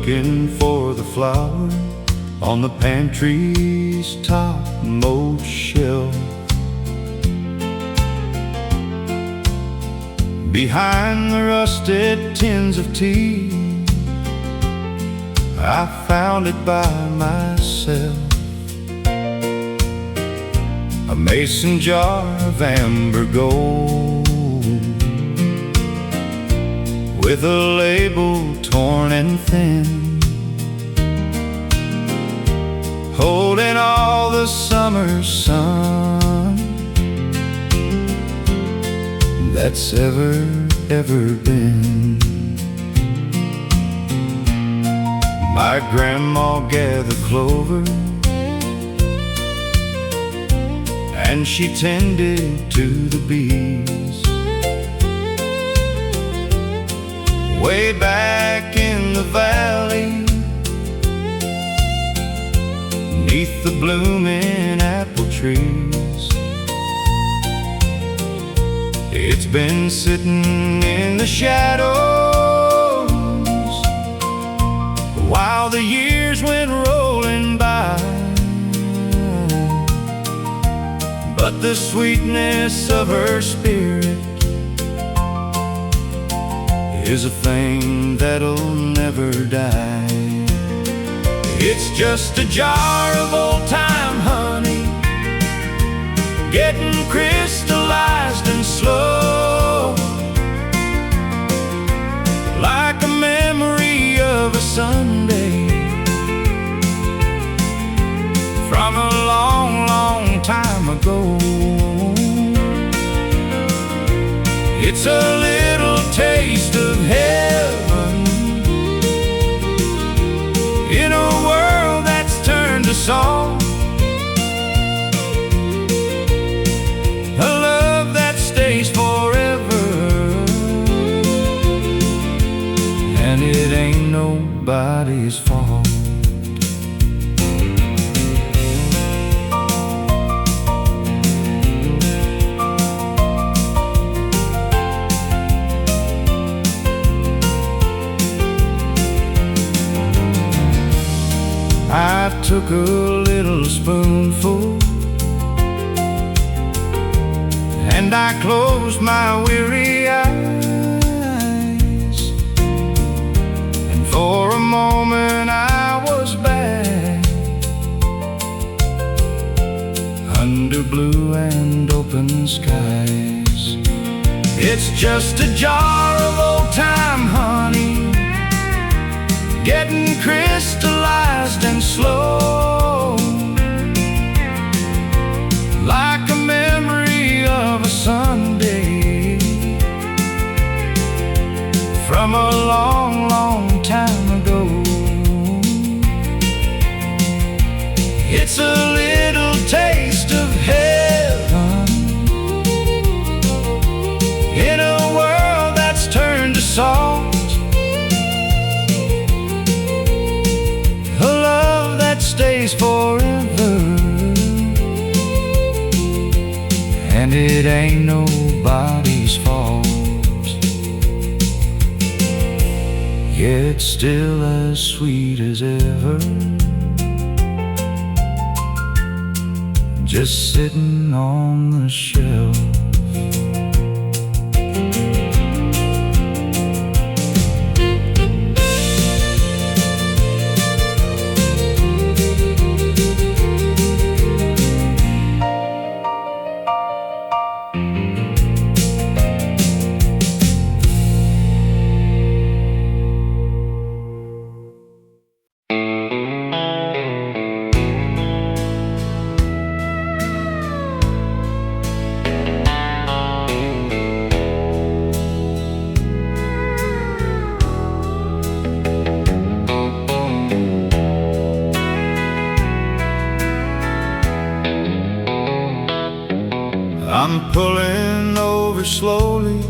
looking for the flower on the pantry's topmost shelf. Behind the rusted tins of tea, I found it by myself. A mason jar of amber gold, with a label torn and thin, holding all the summer sun that's ever been. My grandma gathered clover, and she tended to the bees. Way back in the valley, 'neath the blooming apple trees, it's been sitting in the shadows while the years went rolling by. But the sweetness of her spirit is a thing that'll never die. It's just a jar of old-time honey, getting crystallized and slow, like a memory of a Sunday from a long, long time ago. It's a little taste of heaven in a world that's turned to salt, a love that stays forever, and it ain't nobody's fault. I took a little spoonful and I closed my weary eyes, and for a moment I was back under blue and open skies. It's just a jar of old-time honey, getting crystallized and slow, like a memory of a Sunday from a long, long time ago. It's a little taste of heaven in a world that's turned to salt, stays forever, and it ain't nobody's fault. Yeah, it's still as sweet as ever, just sitting on the shelf. I'm pulling over slowly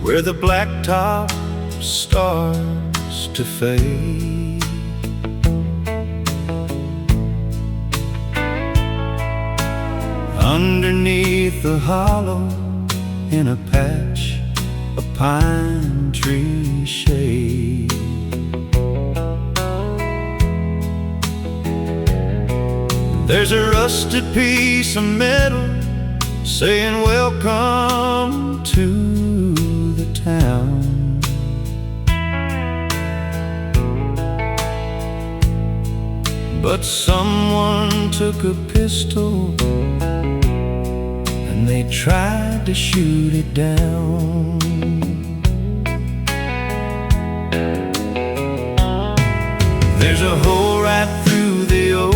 where the blacktop starts to fade. Underneath the hollow in a patch of pine tree shade, There's a rusted piece of metal saying welcome to the town. But someone took a pistol and they tried to shoot it down. There's a hole right through the oak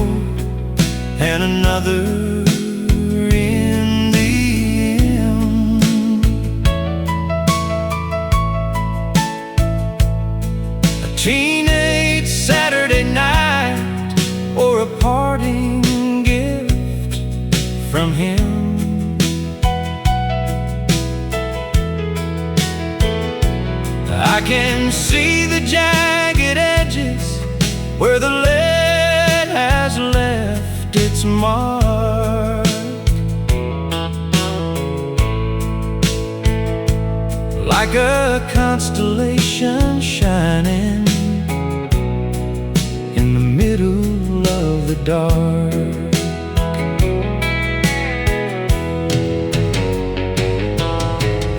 and another in the end. A teenage Saturday night, or a parting gift from him. I can see the jagged edges where the lead has left its mark, like a constellation shining in the middle of the dark.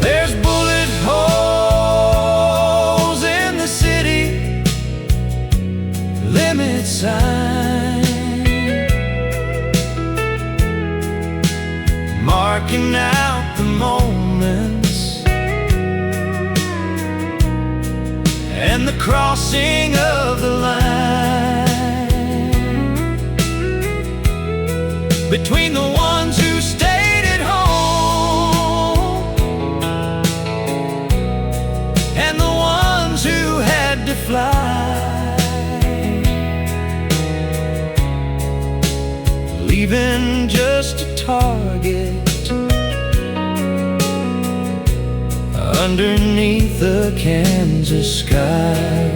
There's bullet holes in the city limit sign, marking out the moments and the crossing of the line between the ones who stayed at home and the ones who had to fly, leaving just a target underneath the Kansas sky.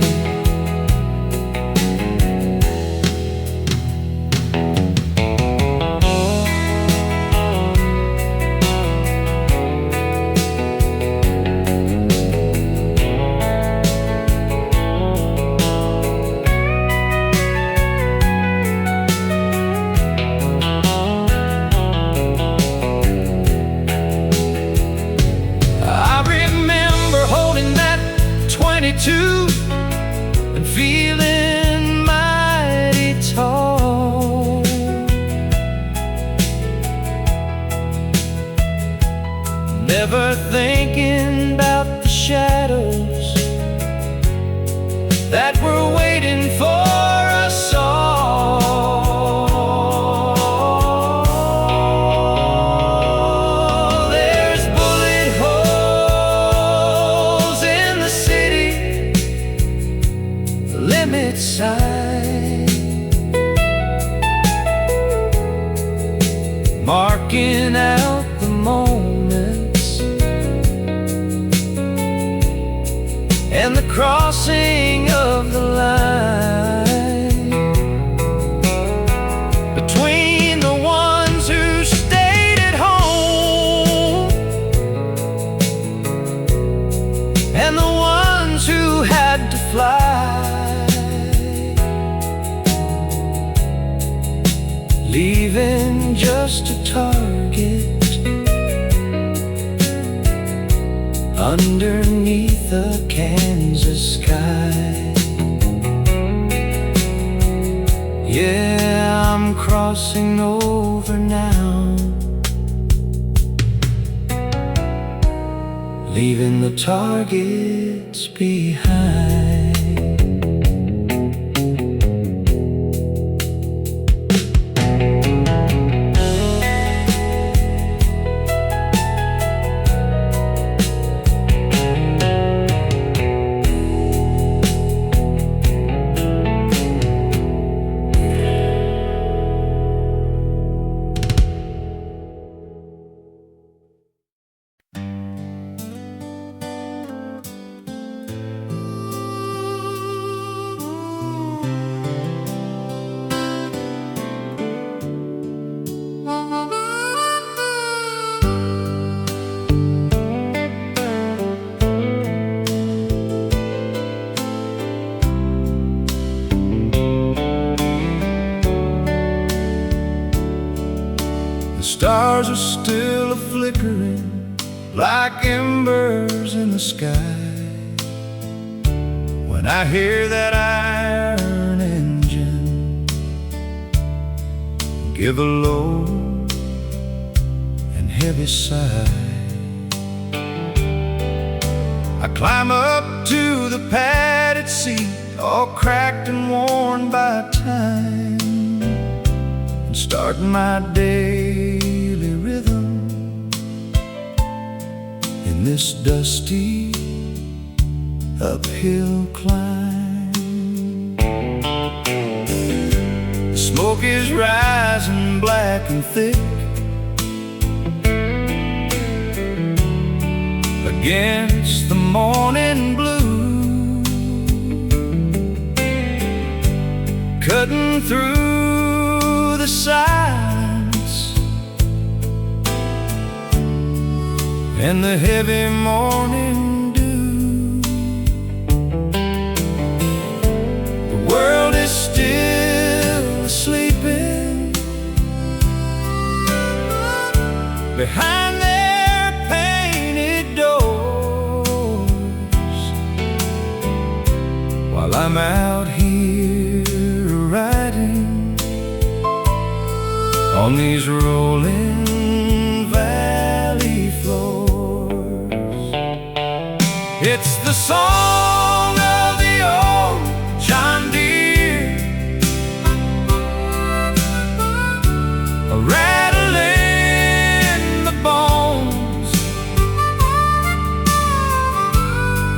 And feeling mighty tall, never thinking about the shadows that were waiting for us all. There's bullet holes in the city limit sign, marking out the moments and the crossing of the line between the ones who stayed at home and the ones who had to fly, leaving just a target underneath the Kansas sky. Yeah, I'm crossing over now, leaving the targets behind. stars are still a-flickering like embers in the sky. When I hear that iron engine give a low and heavy sigh, I climb up to the padded seat, all cracked and worn by time, and start my daily rhythm in this dusty uphill climb. The smoke is rising black and thick against the morning blue, cutting through the silence and the heavy morning dew. The world is still sleeping behind their painted doors, while I'm out here riding on these rolling valley floors. It's the song of the old John Deere, a rattle in the bones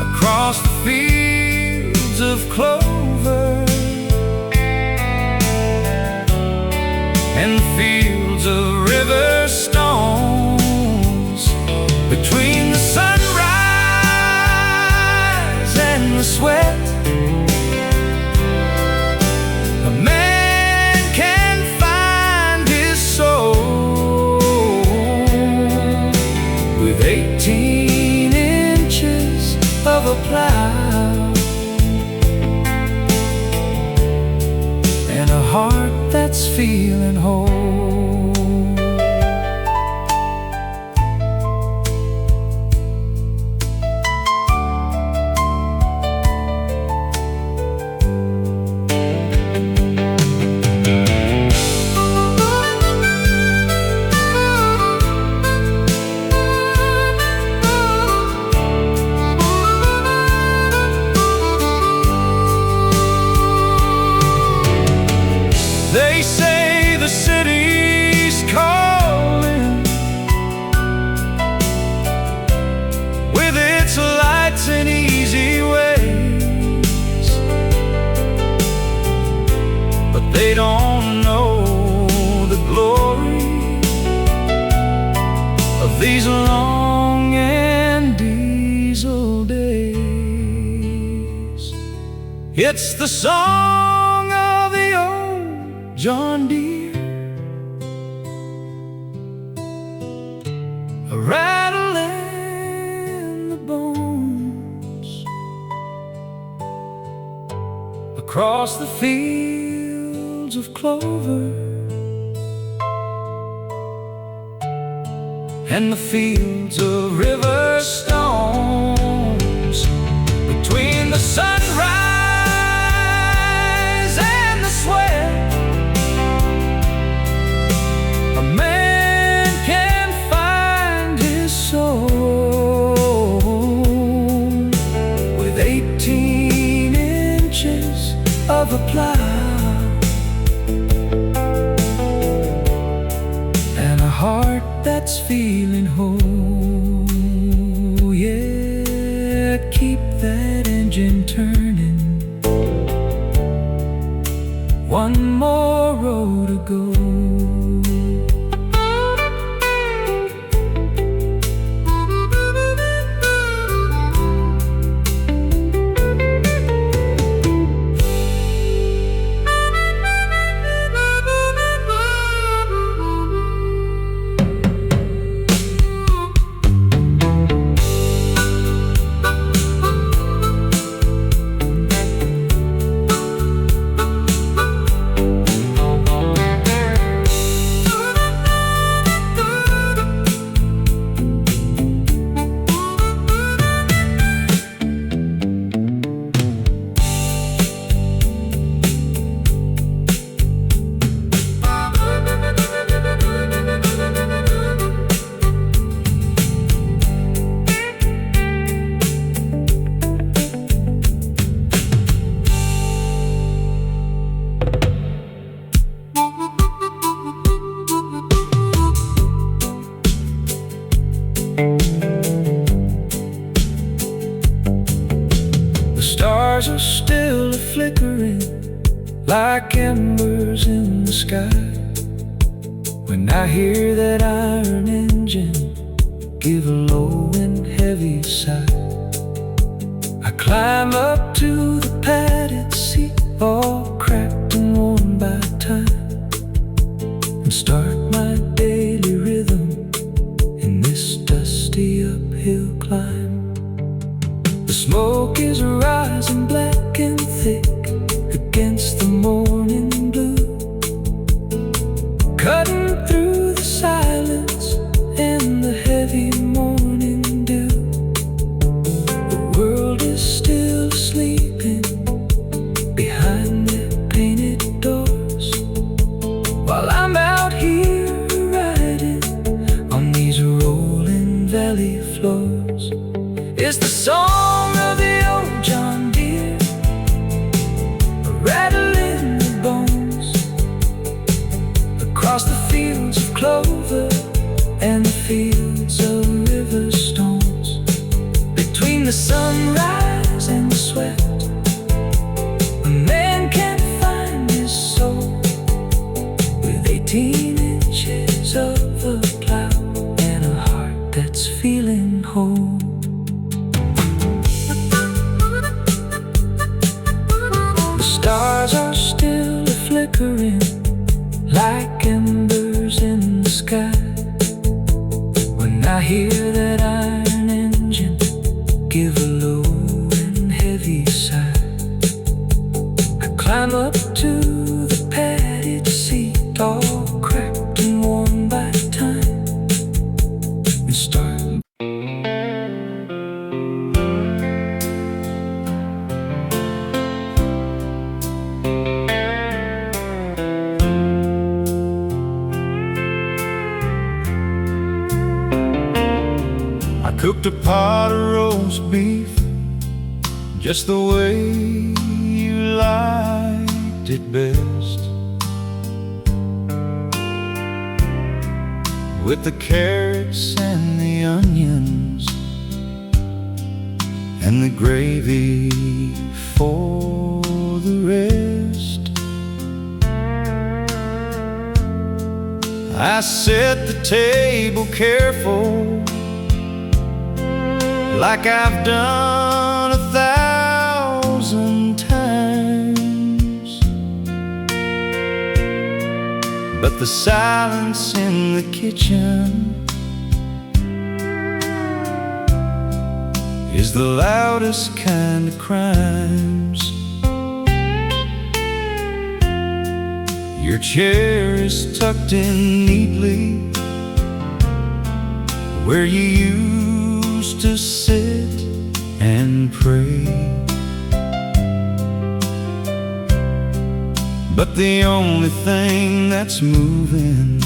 across the fields of clover and fields of river stones, between the sunrise and the sweat. A man can find his soul with 18 inches of a plow and a heart that's feeling whole. They say the city's calling with its lights and easy ways, but they don't know the glory of these long and diesel days. It's the song of the old John Deere, a rattle in the bones across the fields of clover and the fields of river stones, between the sunrise and the sweat. A man can find his soul with 18 inches of a plow and a heart that's feeling whole. Yeah, keep that engine turning, one more row to go. shadows in the sky. When I hear that iron engine give a low and heavy sigh, I climb up to the padded seat, all cracked and worn by time, and start my daily rhythm in this dusty uphill climb. The smoke is rising black and thick against the morning blue, cutting through the silence and the heavy morning dew. The world is still sleeping behind their painted doors, while I'm out here riding on these rolling valley floors. It's the song of the old John Deere, a rattle in the bones, across the fields of clover and the fields of river stones. Between the sunrise and the sweat, a man can't find his soul, with 18 inches of a plow and a heart that's feeling whole. Stars are still flickering like embers in the sky. When I hear that iron engine give a low and heavy sigh, I climb up to the padded seat, all cracked and worn by time, and start. Cooked a pot of roast beef just the way you liked it best, with the carrots and the onions and the gravy for the rest. I set the table careful, like I've done 1,000 times. But the silence in the kitchen is the loudest kind of crimes. Your chair is tucked in neatly where you used to sit and pray, but the only thing that's moving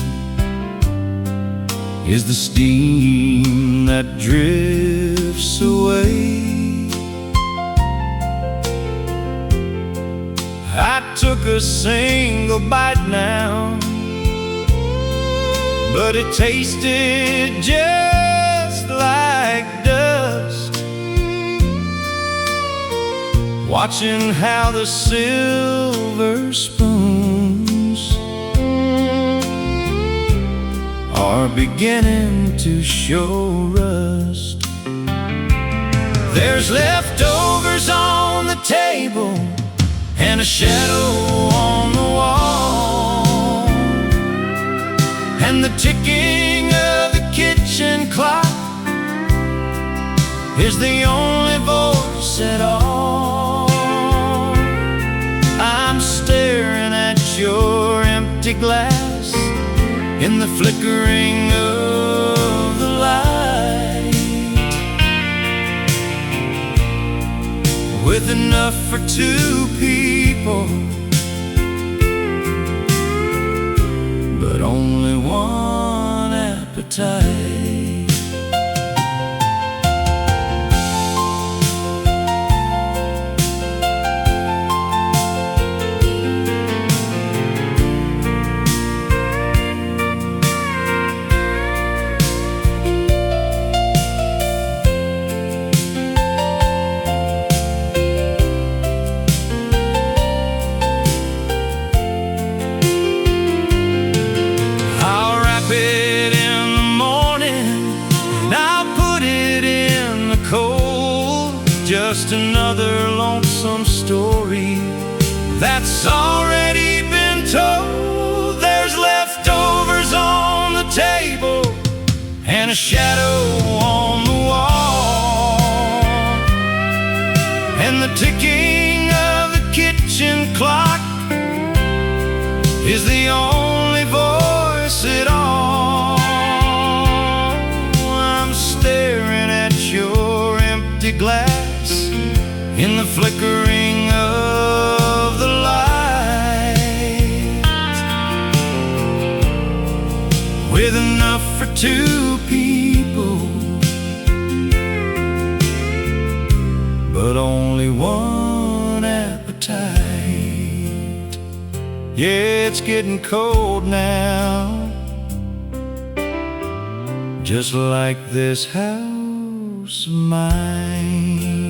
is the steam that drifts away. I took a single bite now, but it tasted just like dust. Watching how the silver spoons are beginning to show rust. There's leftovers on the table and a shadow on the wall, and the ticking of the kitchen clock is the only voice at all. I'm staring at your empty glass in the flickering of the light, with enough for 2 people, but only one appetite. that's already been told. There's leftovers on the table and a shadow on the wall, and the ticking of the kitchen clock is the only voice at all. I'm staring at your empty glass in the flickering of the light, with enough for 2 people, but only one appetite. Yeah, it's getting cold now, just like this house of mine.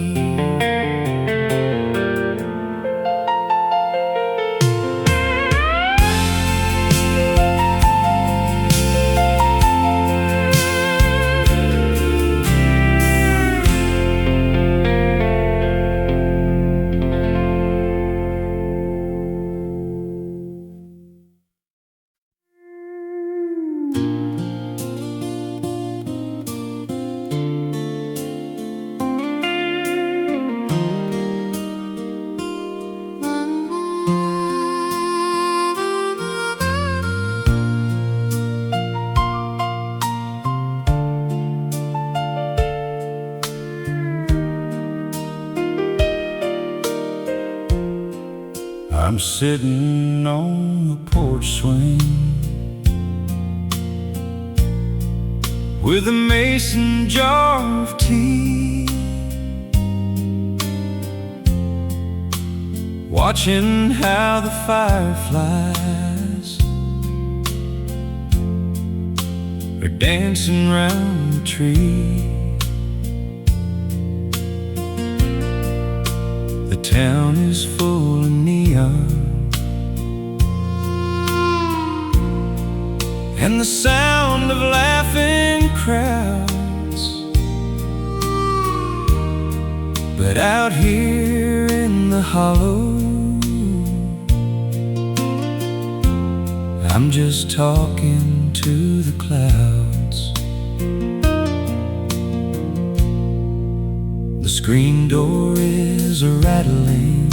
I'm sitting on the porch swing with a mason jar of tea, watching how the fireflies are dancing round the tree. The town is full of neon, and the sound of laughing crowds. But out here in the hollow, I'm just talking to the clouds. The screen door is a-rattling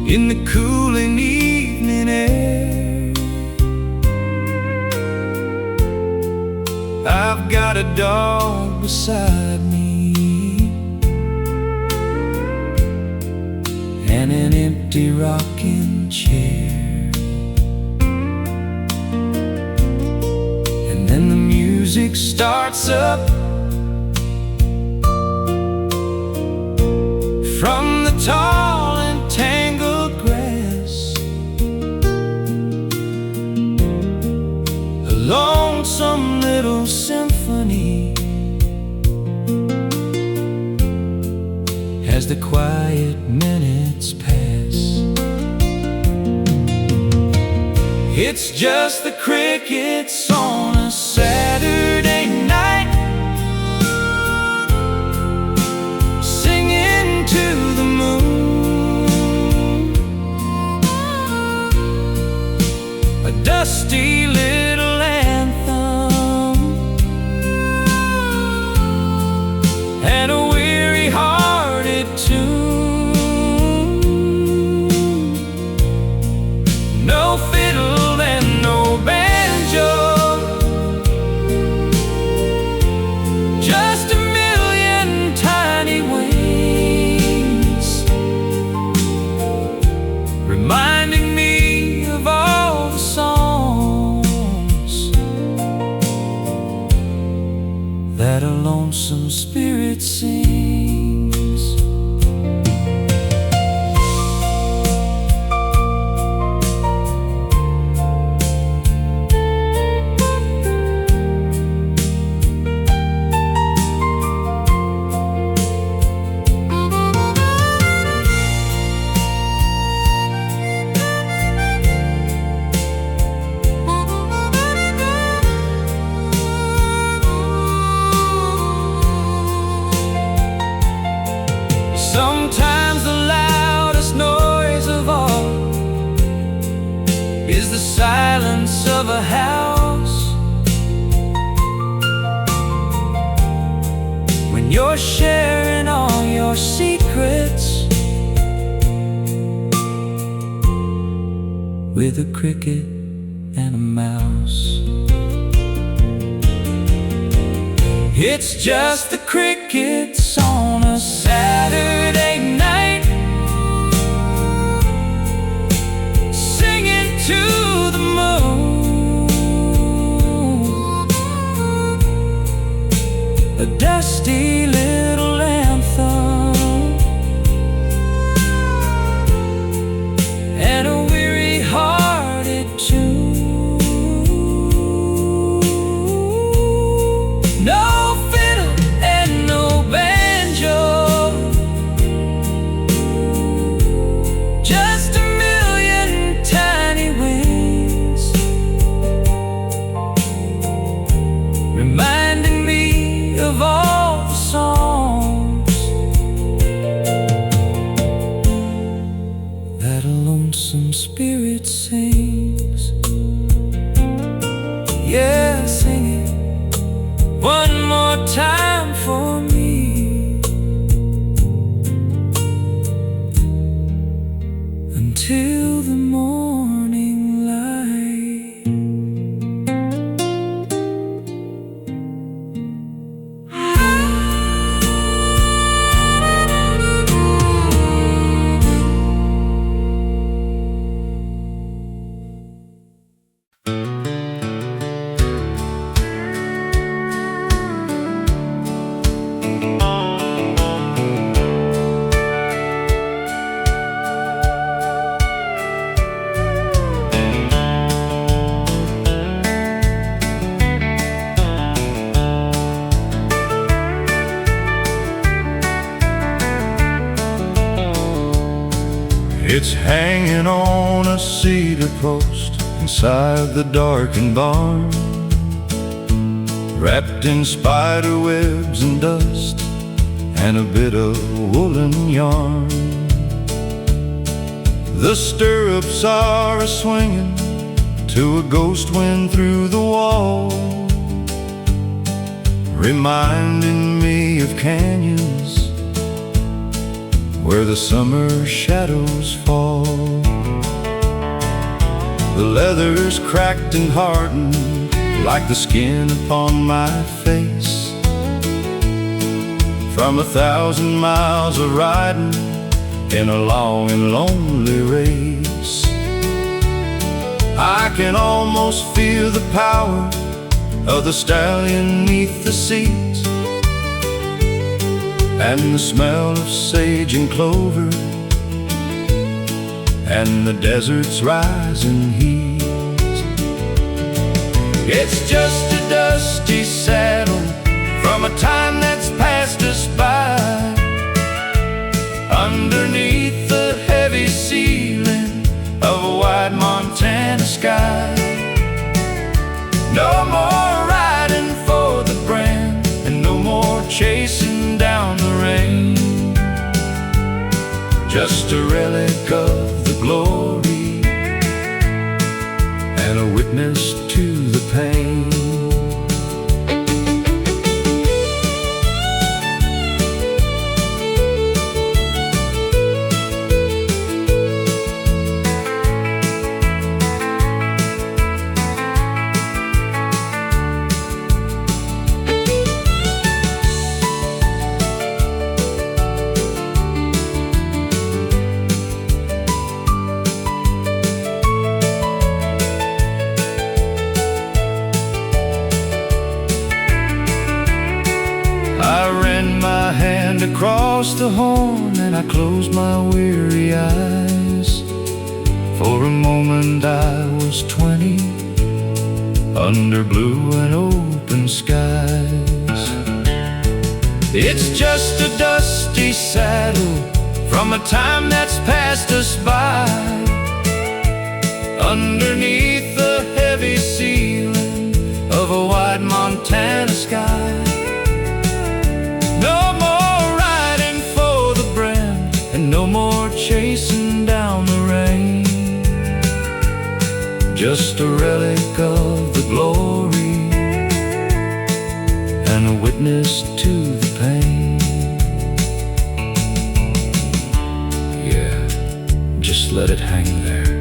in the cooling evening air. I've got a dog beside me and an empty rocking chair, and then the music starts up from the tall and tangled grass. A lonesome little symphony as the quiet minutes pass. It's just the crickets on a Saturday night, singing to the moon, a dusty little anthem and a weary-hearted tune. No fiddle and no banjo, just a million tiny wings, reminding me of all the songs that a lonesome spirit sings. with a cricket and a mouse. It's just the crickets on a Saturday night, singing to the moon, a dusty little anthem and a weary-hearted tune. No fiddle and no banjo, just a million tiny wings, reminding me of all the songs that a lonesome spirit sings. Yeah, sing it one more time for me, until the morning light. It's hanging on a cedar post inside the darkened barn, wrapped in spider webs and dust and a bit of woolen yarn. The stirrups are a-swinging to a ghost wind through the wall, reminding me of canyons where the summer shadows fall. The leather's cracked and hardened like the skin upon my face, from 1,000 miles of riding in a long and lonely race. I can almost feel the power of the stallion 'neath the seat, and the smell of sage and clover, and the desert's rising heat. It's just a dusty saddle from a time that's passed us by, underneath the heavy ceiling of a wide Montana sky. No more riding for the brand, and no more chasing down the rain, just a relic of the glory and a witness to the pain. Across the horn, and I closed my weary eyes. For a moment I was 20, under blue and open skies. It's just a dusty saddle from a time that's passed us by, underneath the heavy ceiling of a wide Montana sky. No more riding for the brand, and no more chasing down the rain, just a relic of the glory and a witness to the pain. Yeah, just let it hang there.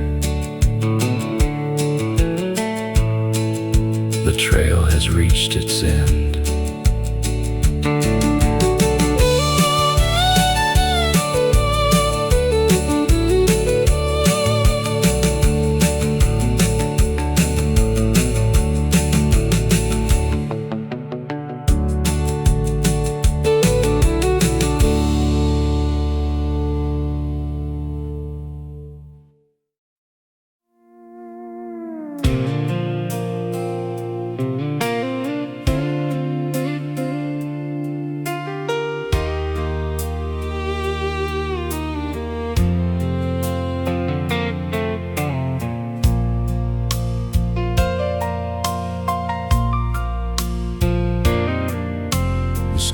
the trail has reached its end.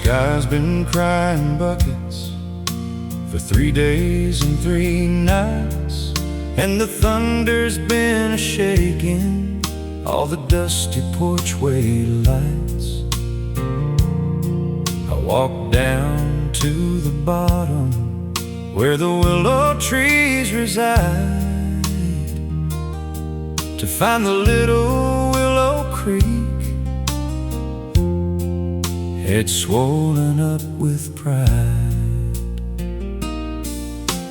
Sky's been crying buckets for 3 days and 3 nights, and the thunder's been a-shaking all the dusty porchway lights. I walked down to the bottom where the willow trees reside to find the little willow creek. It's swollen up with pride.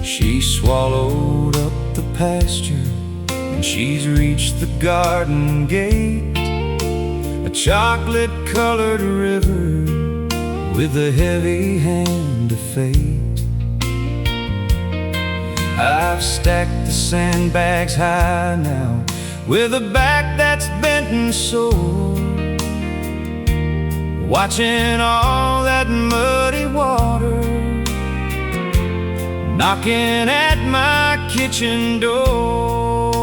She swallowed up the pasture, and she's reached the garden gate, a chocolate-colored river with the heavy hand of fate. I've stacked the sandbags high now, with a back that's bent and sore, watching all that muddy water knocking at my kitchen door.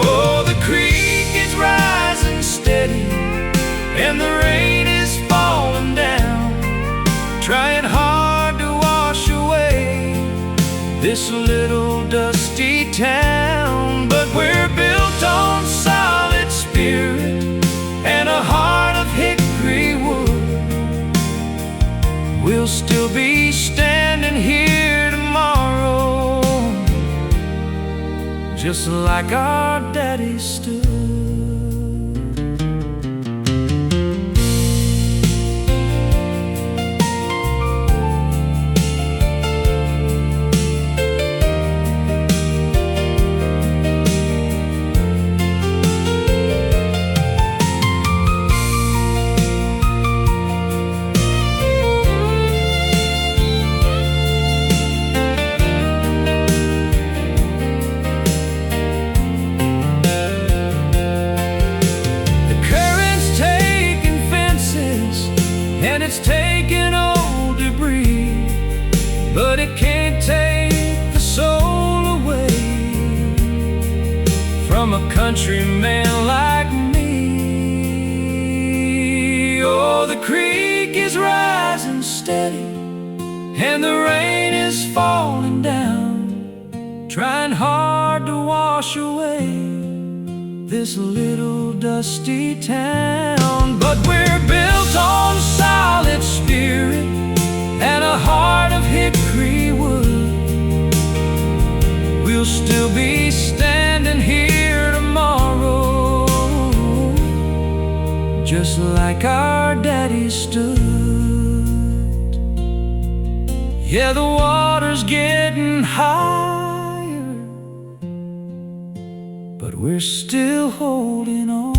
Oh, the creek is rising steady, and the rain is falling down, trying hard to wash away this little dusty town. But we're built on solid spirit and a heart of hickory wood. We'll still be standing here tomorrow, just like our daddy stood. And it's taking old debris, but it can't take the soul away from a countryman like me. Oh, the creek is rising steady, and the rain is falling down, trying hard to wash away this little dusty town. But we're built on solid spirit and a heart of hickory wood. We'll still be standing here tomorrow, just like our daddy stood. Yeah, the water's getting higher, but we're still holding on.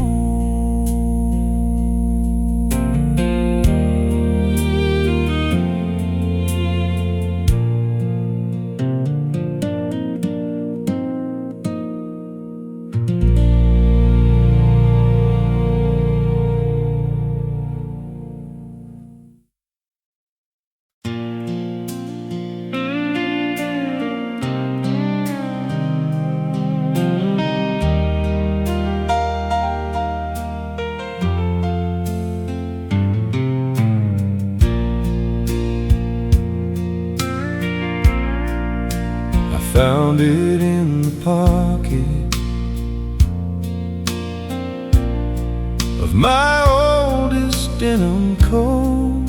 Found it in the pocket of my oldest denim coat,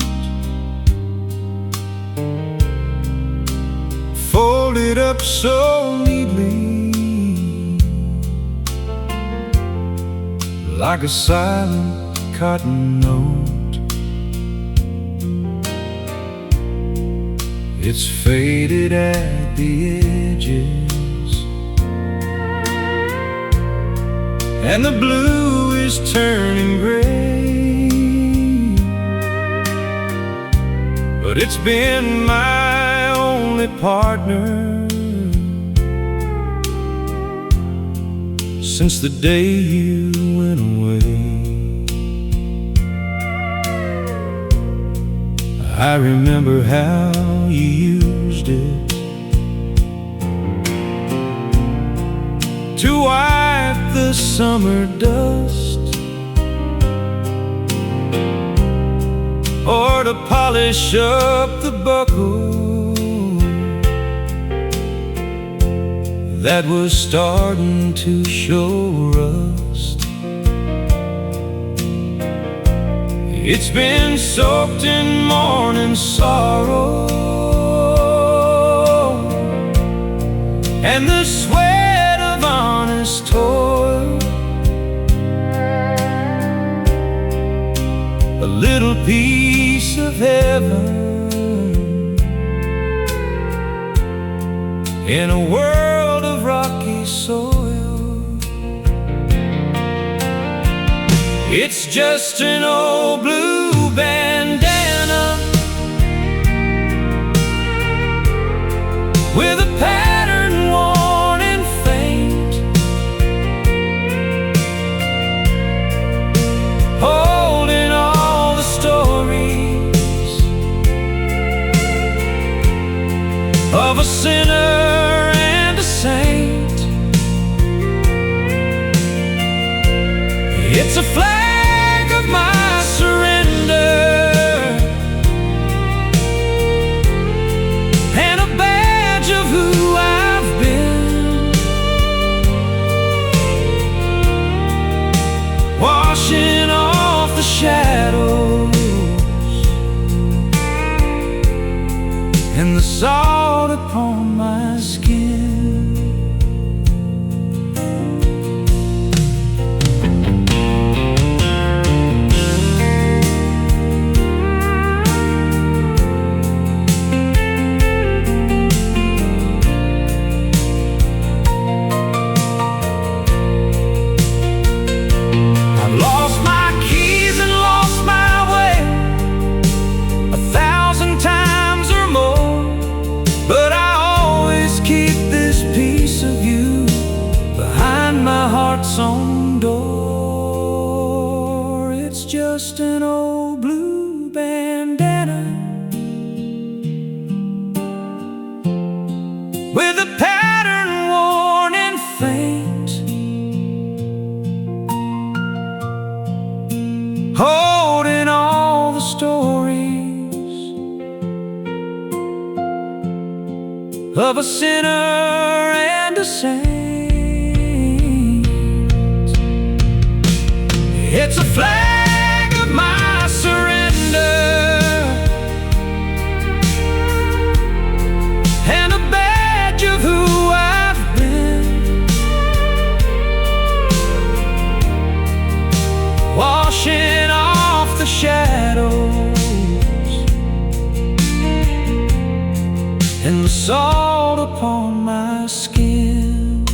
folded up so neatly, like a silent cotton note. It's faded at the edges, and the blue is turning gray. But it's been my only partner since the day you went away. I remember how you used it to wipe the summer dust, or to polish up the buckle that was starting to show rust. It's been soaked in morning sorrow and the sweat of honest toil. A little piece of heaven in a world of rocky soil. It's just an old blue bandana with a pattern worn and faint, holding all the stories of a sinner and a saint. It's a flag of my surrender and a badge of who I've been, washing off the shadows and the salt upon my skin. Lost my keys and lost my way 1,000 times or more, but I always keep this piece of you behind my heart's own door. It's just an old blue bandana with a pattern worn and faint, holding all the stories of a sinner and a saint. It's a flag of my surrender and a badge of who I've been, washing off the shadows and the salt upon my skin.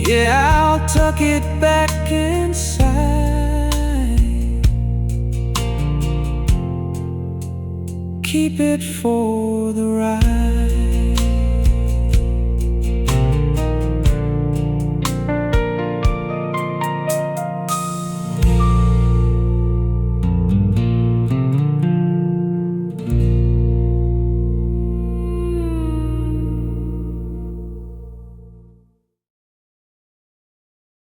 Yeah, I'll tuck it back inside, keep it for the ride.